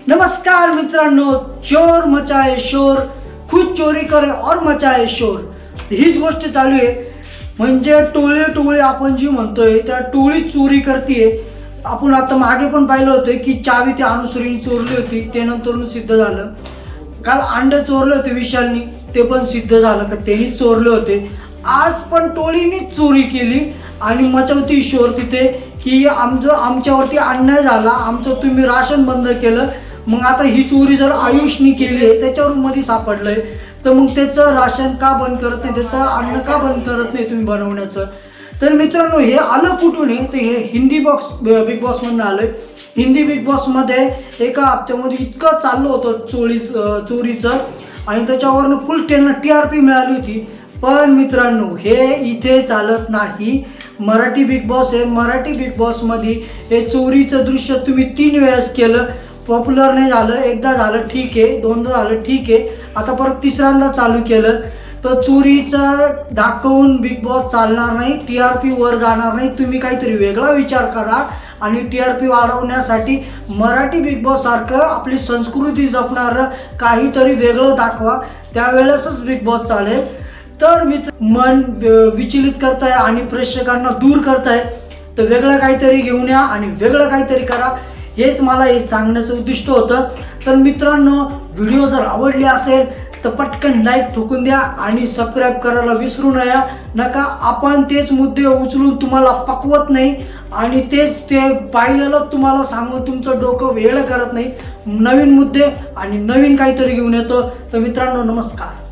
नमस्कार मित्रांनो, चोर मचाए शोर, खुद चोरी करे और मचाए शोर. हीच गोष्ट चालू आहे. म्हणजे टोळे आपण जी म्हणतोय त्या टोळी चोरी करते. आपण आता मागे पण पाहिलं होतं की चावी त्या अनुसरीने चोरली होती, ते नंतर सिद्ध झालं. काल अंडे चोरले होते विशालनी, ते पण सिद्ध झालं का त्यांनी चोरले होते. आज पण टोळीने चोरी केली आणि मचवती शोर तिथे की आमच्यावरती अन्याय झाला, आमचं तुम्ही राशन बंद केलं. मग आता ही चोरी जर आयुषनी केली आहे, त्याच्यावर मध्ये सापडलंय, तर मग त्याचं राशन का बंद करत नाही, त्याचं अन्न का बंद करत नाही तुम्ही बनवण्याचं. तर मित्रांनो, हे आलं कुठून आहे तर हे हिंदी बिग बॉसमधून आलंय. हिंदी बिग बॉसमध्ये एका हप्त्यामध्ये इतकं चाललं होतं चोरीचं आणि त्याच्यावरनं फुल त्यांना TRP मिळाली होती. पण मित्रांनो, हे इथे चालत नाही. मराठी बिग बॉस आहे. मराठी बिग बॉसमध्ये हे चोरीचं दृश्य तुम्ही 3 वेळेस केलं, पॉप्युलर नाही झालं. एकदा झालं ठीक आहे, दोनदा झालं ठीक आहे, आता परत तिसऱ्यांदा चालू केलं. तर चोरीचं दाखवून बिग बॉस चालणार नाही, TRP वर जाणार नाही. तुम्ही काहीतरी वेगळा विचार करा आणि TRP वाढवण्यासाठी मराठी बिग बॉस सारखं आपली संस्कृती जपणारं काहीतरी वेगळं दाखवा, त्यावेळेसच बिग बॉस चालेल. तर मन विचलित करताय आणि प्रेक्षकांना दूर करताय, तर वेगळं काहीतरी घेऊन या आणि वेगळं काहीतरी करा, हेच मला हे सांगण्याचं उद्दिष्ट होतं. तर मित्रांनो, व्हिडिओ जर आवडली असेल तर पटकन लाईक ठोकून द्या आणि सबस्क्राईब करायला विसरू नका. आपण तेच मुद्दे उचलून तुम्हाला पकवत नाही आणि ते पाहिलेलं तुम्हाला सांगून तुमचं डोकं वेळ करत नाही. नवीन मुद्दे आणि नवीन काहीतरी घेऊन येतो. तर मित्रांनो, नमस्कार.